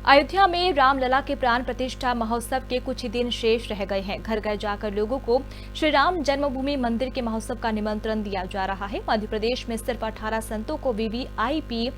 अयोध्या में रामलला के प्राण प्रतिष्ठा महोत्सव के कुछ ही दिन शेष रह गए हैं। घर घर जाकर लोगों को श्री राम जन्मभूमि मंदिर के महोत्सव का निमंत्रण दिया जा रहा है। मध्य प्रदेश में सिर्फ 18 संतों को वीवीआईपी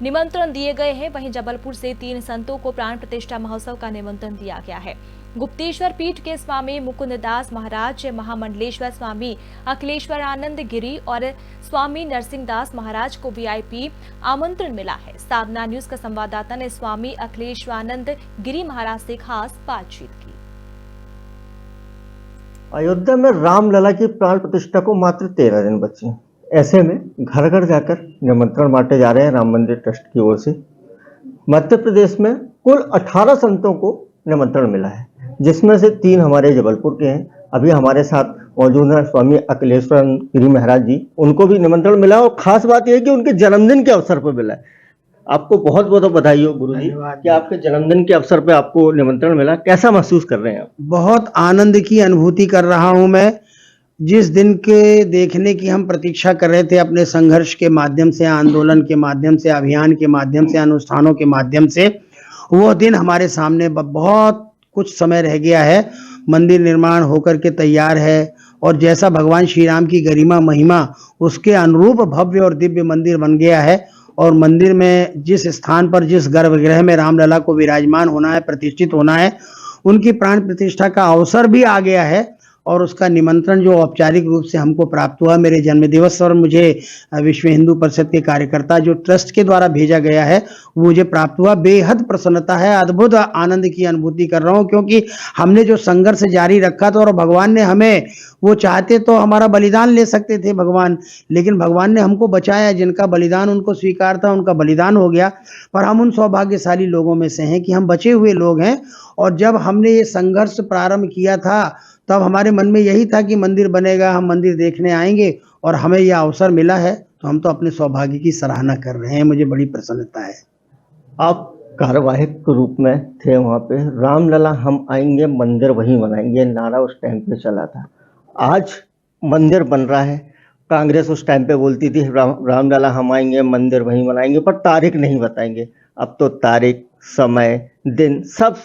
निमंत्रण दिए गए हैं। वहीं जबलपुर से 3 संतों को प्राण प्रतिष्ठा महोत्सव का निमंत्रण दिया गया है। गुप्तेश्वर पीठ के स्वामी मुकुंददास महाराज, महामंडलेश्वर स्वामी अखिलेश्वरानंद गिरी और स्वामी नरसिंहदास महाराज को वीआईपी आमंत्रण मिला है। साधना न्यूज का संवाददाता ने स्वामी अखिलेश्वरानंद गिरी महाराज से खास बातचीत की। अयोध्या में रामलला की प्राण प्रतिष्ठा को मात्र 13 दिन बचे हैं। ऐसे में घर घर जाकर निमंत्रण बांटे जा रहे हैं राम मंदिर ट्रस्ट की ओर से। मध्य प्रदेश में कुल 18 संतों को निमंत्रण मिला है, जिसमें से 3 हमारे जबलपुर के हैं। अभी हमारे साथ मौजूद है स्वामी अखिलेश्वरानंद गिरी महाराज जी, उनको भी निमंत्रण मिला और खास बात यह है कि उनके जन्मदिन के अवसर पर मिला है। आपको बहुत बहुत बधाई हो गुरु जी कि आपके जन्मदिन के अवसर पर आपको निमंत्रण मिला। कैसा महसूस कर रहे हैं आप? बहुत आनंद की अनुभूति कर रहा हूं मैं। जिस दिन के देखने की हम प्रतीक्षा कर रहे थे, अपने संघर्ष के माध्यम से, आंदोलन के माध्यम से, अभियान के माध्यम से, अनुष्ठानों के माध्यम से, वो दिन हमारे सामने बहुत कुछ समय रह गया है। मंदिर निर्माण होकर के तैयार है और जैसा भगवान श्री राम की गरिमा महिमा उसके अनुरूप भव्य और दिव्य मंदिर बन गया है। और मंदिर में जिस स्थान पर, जिस गर्भगृह में रामलला को विराजमान होना है, प्रतिष्ठित होना है, उनकी प्राण प्रतिष्ठा का अवसर भी आ गया है। और उसका निमंत्रण जो औपचारिक रूप से हमको प्राप्त हुआ मेरे जन्मदिवस और मुझे विश्व हिंदू परिषद के कार्यकर्ता जो ट्रस्ट के द्वारा भेजा गया है, वो मुझे प्राप्त हुआ। बेहद प्रसन्नता है, अद्भुत आनंद की अनुभूति कर रहा हूँ, क्योंकि हमने जो संघर्ष जारी रखा था और भगवान ने हमें, वो चाहते तो हमारा बलिदान ले सकते थे भगवान, लेकिन भगवान ने हमको बचाया। जिनका बलिदान उनको स्वीकार था, उनका बलिदान हो गया। पर हम उन सौभाग्यशाली लोगों में से हैं कि हम बचे हुए लोग हैं। और जब हमने ये संघर्ष प्रारंभ किया था, तब हमारे मन में यही था कि मंदिर बनेगा, हम मंदिर देखने आएंगे, और हमें यह अवसर मिला है तो हम तो अपने सौभाग्य की सराहना कर रहे हैं। मुझे बड़ी प्रसन्नता है। आप कार्यवाहक के रूप में थे वहाँ पे। रामलला हम आएंगे, मंदिर वहीं बनाएंगे, नारा उस टाइम पे चला था। आज मंदिर बन रहा है। कांग्रेस उस टाइम पे बोलती थी रामलला हम आएंगे, मंदिर वहीं बनाएंगे, पर तारीख नहीं बताएंगे। अब तो तारीख, समय, दिन सब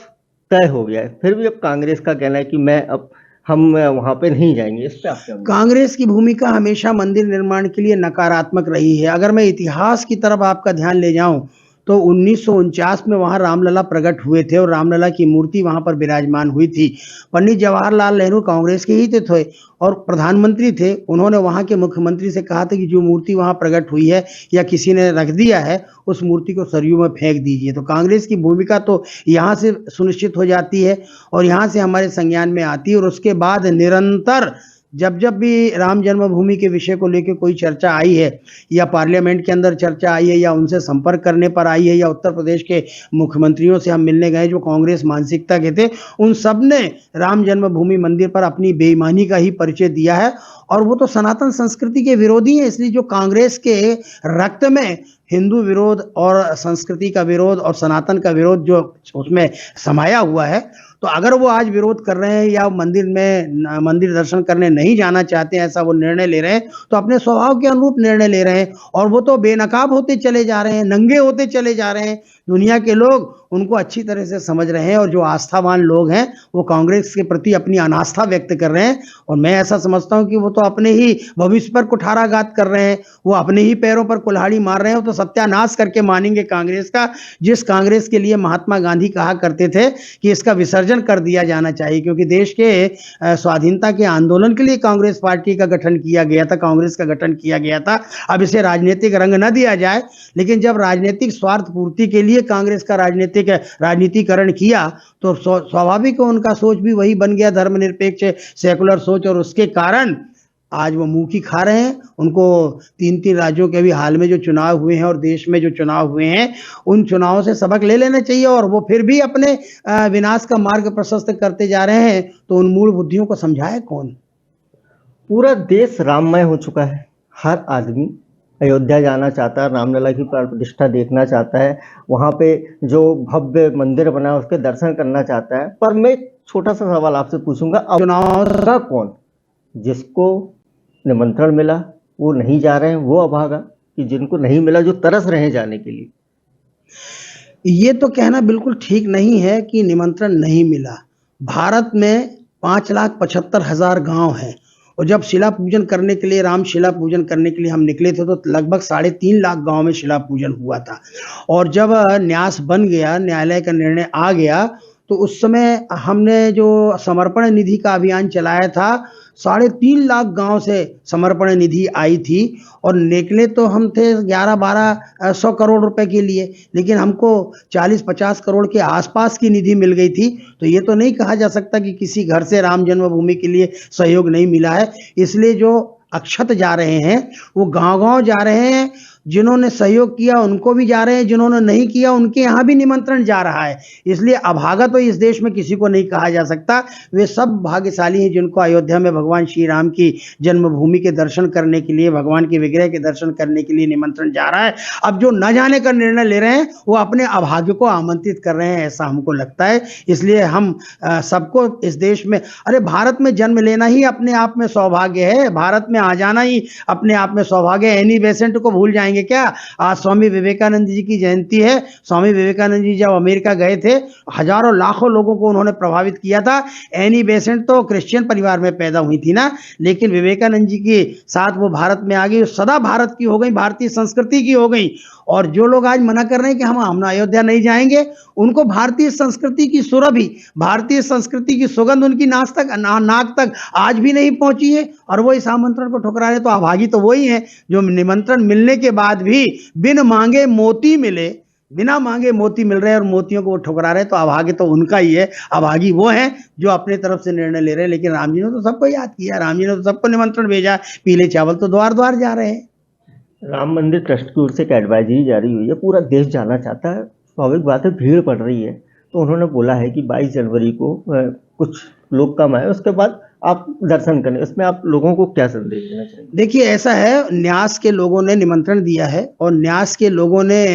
तय हो गया है। फिर भी अब कांग्रेस का कहना है कि हम वहां पे नहीं जाएंगे। इस पे आप क्या? कांग्रेस की भूमिका हमेशा मंदिर निर्माण के लिए नकारात्मक रही है। अगर मैं इतिहास की तरफ आपका ध्यान ले जाऊं तो 1949 में वहां रामलला प्रकट हुए थे और रामलला की मूर्ति वहां पर विराजमान हुई थी। पंडित जवाहरलाल नेहरू कांग्रेस के ही थे और प्रधानमंत्री थे। उन्होंने वहां के मुख्यमंत्री से कहा था कि जो मूर्ति वहां प्रकट हुई है या किसी ने रख दिया है, उस मूर्ति को सरयू में फेंक दीजिए। तो कांग्रेस की भूमिका तो यहाँ से सुनिश्चित हो जाती है और यहाँ से हमारे संज्ञान में आती है। और उसके बाद निरंतर जब जब भी राम जन्मभूमि के विषय को लेकर कोई चर्चा आई है, या पार्लियामेंट के अंदर चर्चा आई है, या उनसे संपर्क करने पर आई है, या उत्तर प्रदेश के मुख्यमंत्रियों से हम मिलने गए जो कांग्रेस मानसिकता के थे, उन सब ने राम जन्मभूमि मंदिर पर अपनी बेईमानी का ही परिचय दिया है। और वो तो सनातन संस्कृति के विरोधी हैं। इसलिए जो कांग्रेस के रक्त में हिंदू विरोध और संस्कृति का विरोध और सनातन का विरोध जो उसमें समाया हुआ है, तो अगर वो आज विरोध कर रहे हैं या मंदिर दर्शन करने नहीं जाना चाहते हैं, ऐसा वो निर्णय ले रहे हैं, तो अपने स्वभाव के अनुरूप निर्णय ले रहे हैं। और वो तो बेनकाब होते चले जा रहे हैं, नंगे होते चले जा रहे हैं। दुनिया के लोग उनको अच्छी तरह से समझ रहे हैं और जो आस्थावान लोग हैं वो कांग्रेस के प्रति अपनी अनास्था व्यक्त कर रहे हैं। और मैं ऐसा समझता हूं कि वो तो अपने ही भविष्य पर कुठाराघात कर रहे हैं, वो अपने ही पैरों पर कुल्हाड़ी मार रहे हैं। वो तो सत्यानाश करके मानेंगे कांग्रेस का, जिस कांग्रेस के लिए महात्मा गांधी कहा करते थे कि इसका विसर्जन कर दिया जाना चाहिए। क्योंकि देश के स्वाधीनता के आंदोलन के लिए कांग्रेस पार्टी का गठन किया गया था, कांग्रेस का गठन किया गया था। अब इसे राजनीतिक रंग न दिया जाए, लेकिन जब राजनीतिक स्वार्थ पूर्ति के लिए कांग्रेस का राजनीतिकरण किया तो स्वाभाविक है उनका सोच भी वही बन गया, धर्मनिरपेक्ष सेकुलर सोच। और उसके कारण आज वो मुंह की खा रहे हैं। उनको 3-3 राज्यों के भी हाल में जो चुनाव हुए हैं और देश में जो चुनाव हुए हैं, उन चुनावों से सबक ले लेना चाहिए। और वो फिर भी अपने विनाश का मार्ग प्रशस्त करते जा रहे हैं, तो उन मूल बुद्धियों को समझाए कौन? पूरा देश राममय हो चुका है। हर आदमी अयोध्या जाना चाहता है, रामलला की प्राण प्रतिष्ठा देखना चाहता है, वहाँ पे जो भव्य मंदिर बना है उसके दर्शन करना चाहता है। पर मैं एक छोटा सा सवाल आपसे पूछूंगा, चुनाव कौन? जिसको निमंत्रण मिला वो नहीं जा रहे हैं, वो अभागा, कि जिनको नहीं मिला जो तरस रहे हैं जाने के लिए? ये तो कहना बिल्कुल ठीक नहीं है कि निमंत्रण नहीं मिला। भारत में 5,75,000 गांव हैं और जब शिला पूजन करने के लिए, राम शिला पूजन करने के लिए हम निकले थे तो लगभग 3.5 लाख गांव में शिला पूजन हुआ था। और जब न्यास बन गया, न्यायालय का निर्णय आ गया, तो उस समय हमने जो समर्पण निधि का अभियान चलाया था, 3.5 लाख गांव से समर्पण निधि आई थी और निकले तो हम थे 11-12 करोड़ रुपए के लिए, लेकिन हमको 40-50 करोड़ के आसपास की निधि मिल गई थी। तो ये तो नहीं कहा जा सकता कि किसी घर से राम जन्मभूमि के लिए सहयोग नहीं मिला है। इसलिए जो अक्षत जा रहे हैं वो गांव-गांव जा रहे हैं, जिन्होंने सहयोग किया उनको भी जा रहे हैं, जिन्होंने नहीं किया उनके यहाँ भी निमंत्रण जा रहा है। इसलिए अभागा तो इस देश में किसी को नहीं कहा जा सकता। वे सब भाग्यशाली हैं जिनको अयोध्या में भगवान श्री राम की जन्मभूमि के दर्शन करने के लिए, भगवान के विग्रह के दर्शन करने के लिए निमंत्रण जा रहा है। अब जो न जाने का निर्णय ले रहे हैं वो अपने अभागे को आमंत्रित कर रहे हैं, ऐसा हमको लगता है। इसलिए हम सबको इस देश में, अरे भारत में जन्म लेना ही अपने आप में सौभाग्य है, भारत में आ जाना ही अपने आप में सौभाग्य है। एनी बेसेंट को भूल जाएंगे क्या? आज स्वामी विवेकानंद जी की जयंती है। स्वामी विवेकानंद जी जब अमेरिका गए थे, हजारों लाखों लोगों को उन्होंने प्रभावित किया था। एनी बेसेंट तो क्रिश्चियन परिवार में पैदा हुई थी ना, लेकिन विवेकानंद जी के साथ वो भारत में आ गई, सदा भारत की हो गई, भारतीय संस्कृति की हो गई। और जो लोग आज मना कर रहे हैं कि हम अयोध्या नहीं जाएंगे, उनको भारतीय संस्कृति की सुरभि, भारतीय संस्कृति की सुगंध उनकी नाक तक आज भी नहीं पहुंची है और वो इस आमंत्रण को ठुकरा रहे। तो अभागी तो वही है जो निमंत्रण मिलने के बाद भी बिन मांगे मोती मिले, बिना मांगे मोती मिल रहे हैं और मोतियों को वो ठुकरा रहे। तो अभागे तो उनका ही है। अभागी वो है जो अपने तरफ से निर्णय ले रहे हैं। लेकिन राम जी ने तो सबको याद किया, राम जी ने तो सबको निमंत्रण भेजा। पीले चावल तो द्वार द्वार जा रहे हैं। राम मंदिर ट्रस्ट की ओर से एक एडवाइजरी जारी हुई है, पूरा देश जाना चाहता है। स्वाभाविक बात है, भीड़ पड़ रही है, तो उन्होंने बोला है कि 22 जनवरी को कुछ लोग कम आए, उसके बाद आप दर्शन करें। इसमें आप लोगों को क्या संदेश देना चाहिए? देखिए, ऐसा है, न्यास के लोगों ने निमंत्रण दिया है और न्यास के लोगों ने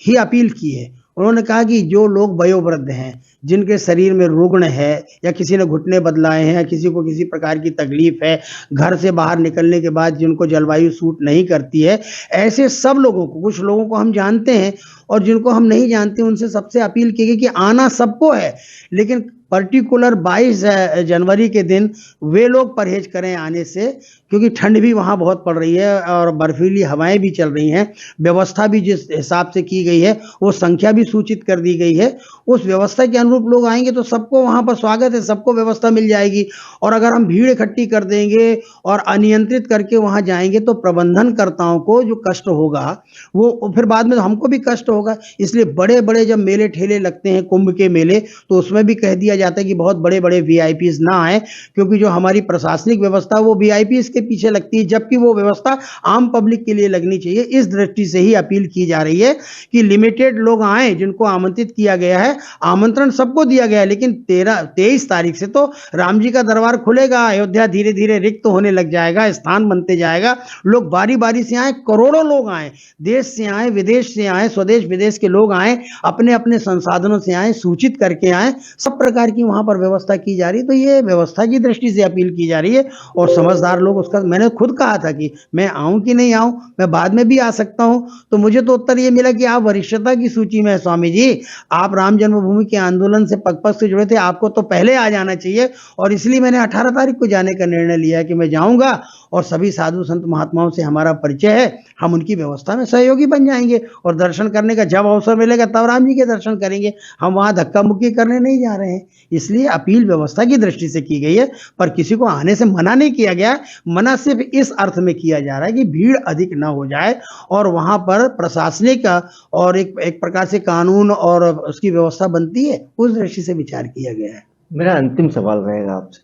ही अपील की है। उन्होंने कहा कि जो लोग वयोवृद्ध हैं, जिनके शरीर में रुग्ण है या किसी ने घुटने बदलाए हैं या किसी को किसी प्रकार की तकलीफ है, घर से बाहर निकलने के बाद जिनको जलवायु सूट नहीं करती है, ऐसे सब लोगों को, कुछ लोगों को हम जानते हैं और जिनको हम नहीं जानते, उनसे सबसे अपील की गई कि आना सबको है, लेकिन पर्टिकुलर 22 जनवरी के दिन वे लोग परहेज करें आने से, क्योंकि ठंड भी वहाँ बहुत पड़ रही है और बर्फीली हवाएं भी चल रही हैं। व्यवस्था भी जिस हिसाब से की गई है वो संख्या भी सूचित कर दी गई है। उस व्यवस्था के अनुरूप लोग आएंगे तो सबको वहाँ पर स्वागत है, सबको व्यवस्था मिल जाएगी। और अगर हम भीड़ इकट्ठी कर देंगे और अनियंत्रित करके वहाँ जाएंगे तो प्रबंधनकर्ताओं को जो कष्ट होगा वो फिर बाद में हमको भी कष्ट होगा। इसलिए बड़े बड़े जब मेले ठेले लगते हैं, कुंभ के मेले, तो उसमें भी कह दिया जाता है कि बहुत बड़े बड़े वीआईपीज ना आए, क्योंकि जो हमारी प्रशासनिक व्यवस्था वो वीआईपीज के पीछे लगती है, जबकि वो व्यवस्था आम पब्लिक के लिए लगनी चाहिए। इस दृष्टि से ही अपील की जा रही है कि लिमिटेड लोग आए जिनको आमंत्रित किया गया है। आमंत्रण सबको दिया गया है, लेकिन 23 तारीख से तो राम जी का दरबार खुलेगा। अयोध्या धीरे धीरे रिक्त होने लग जाएगा, स्थान बनते जाएगा। लोग बारी बारी से आए, करोड़ों लोग आए, देश से आए, विदेश से आए, स्वदेश विदेश के लोग आए, अपने अपने संसाधनों से आए, सूचित करके आए, सब प्रकार की वहां पर व्यवस्था की जा रही है। तो ये व्यवस्था की दृष्टि से अपील की जा रही है और समझदार लोग उसका, मैंने खुद कहा था कि मैं आऊं कि नहीं आऊं, मैं बाद में भी आ सकता हूं, तो मुझे तो उत्तर ये मिला कि आप वरिष्ठता की सूची में है स्वामी जी, आप राम जन्मभूमि के आंदोलन से पग-पग से जुड़े थे, आपको तो पहले आ जाना चाहिए। और इसलिए मैंने 18 तारीख को जाने का निर्णय लिया है कि मैं जाऊंगा और सभी साधु संत महात्माओं से हमारा परिचय है, हम उनकी व्यवस्था में सहयोगी बन जाएंगे और दर्शन करने का जब अवसर मिलेगा तब राम जी के दर्शन करेंगे। हम वहां धक्का मुक्की करने नहीं जा रहे हैं। इसलिए अपील व्यवस्था की दृष्टि से की गई है, पर किसी को आने से मना नहीं किया गया। मना सिर्फ इस अर्थ में किया जा रहा है कि भीड़ अधिक ना हो जाए और वहां पर प्रशासनिक और एक प्रकार से कानून और उसकी व्यवस्था बनती है, उस दृष्टि से विचार किया गया है। मेरा अंतिम सवाल रहेगा आपसे।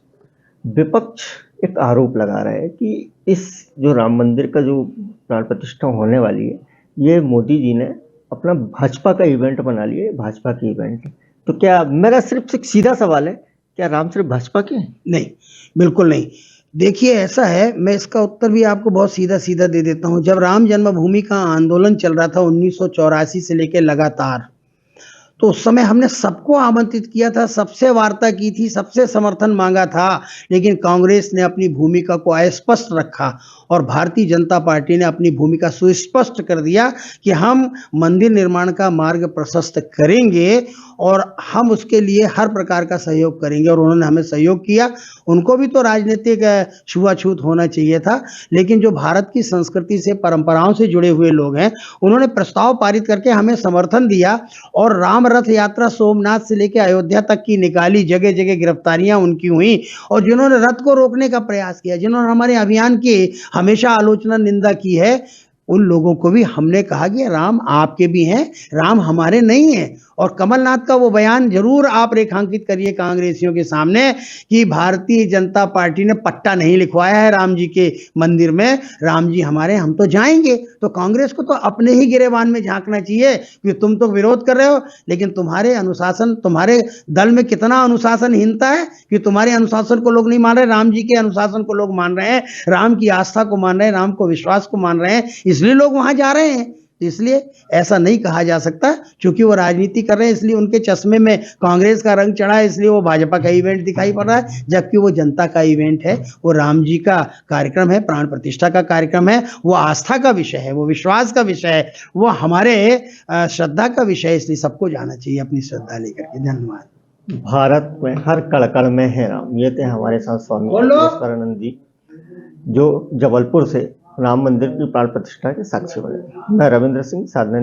विपक्ष एक आरोप लगा रहा है कि इस जो राम मंदिर का जो प्राण प्रतिष्ठा होने वाली है, ये मोदी जी ने अपना भाजपा का इवेंट बना लिया है, भाजपा की इवेंट है। तो क्या, मेरा सिर्फ एक सीधा सवाल है, क्या राम सिर्फ भाजपा के हैं? नहीं, बिल्कुल नहीं। देखिए, ऐसा है, मैं इसका उत्तर भी आपको बहुत सीधा सीधा दे देता हूं। जब राम जन्मभूमि का आंदोलन चल रहा था 1984 से लेकर लगातार, तो उस समय हमने सबको आमंत्रित किया था, सबसे वार्ता की थी, सबसे समर्थन मांगा था, लेकिन कांग्रेस ने अपनी भूमिका को अस्पष्ट रखा और भारतीय जनता पार्टी ने अपनी भूमिका सुस्पष्ट कर दिया कि हम मंदिर निर्माण का मार्ग प्रशस्त करेंगे और हम उसके लिए हर प्रकार का सहयोग करेंगे, और उन्होंने हमें सहयोग किया। उनको भी तो राजनीतिक छुआछूत होना चाहिए था, लेकिन जो भारत की संस्कृति से, परंपराओं से जुड़े हुए लोग हैं, उन्होंने प्रस्ताव पारित करके हमें समर्थन दिया और राम रथ यात्रा सोमनाथ से लेकर अयोध्या तक की निकाली, जगह जगह गिरफ्तारियां उनकी हुई, और जिन्होंने रथ को रोकने का प्रयास किया, जिन्होंने हमारे अभियान की हमेशा आलोचना, निंदा की है, उन लोगों को भी हमने कहा कि राम आपके भी हैं, राम हमारे नहीं हैं। और कमलनाथ का वो बयान जरूर आप रेखांकित करिए कांग्रेसियों के सामने कि भारतीय जनता पार्टी ने पट्टा नहीं लिखवाया है राम जी के मंदिर में, राम जी हमारे, हम तो जाएंगे। तो कांग्रेस को तो अपने ही गिरेबान में झांकना चाहिए कि तुम तो विरोध कर रहे हो, लेकिन तुम्हारे अनुशासन, तुम्हारे दल में कितना अनुशासनहीनता है कि तुम्हारे अनुशासन को लोग नहीं मान रहे, राम जी के अनुशासन को लोग मान रहे हैं, राम की आस्था को मान रहे हैं, राम को विश्वास को मान रहे हैं, इसलिए लोग वहां जा रहे हैं। तो इसलिए ऐसा नहीं कहा जा सकता, क्योंकि वो राजनीति कर रहे हैं इसलिए उनके चश्मे में कांग्रेस का रंग चढ़ा है, इसलिए वो भाजपा का इवेंट दिखाई पड़ रहा है, जबकि वो जनता का इवेंट है, वो राम जी का कार्यक्रम है, प्राण प्रतिष्ठा का कार्यक्रम है, वो आस्था का विषय है, वो विश्वास का विषय है, वो हमारे श्रद्धा का विषय है, इसलिए सबको जाना चाहिए अपनी श्रद्धा लेकर के। धन्यवाद। भारत में हर कण में है राम, ये थे हमारे साथ स्वामी बोलो। अखिलेश्वरानंद जी, जो जबलपुर से राम मंदिर की प्राण प्रतिष्ठा के साक्षी बने। मैं रविंद्र सिंह, साधना।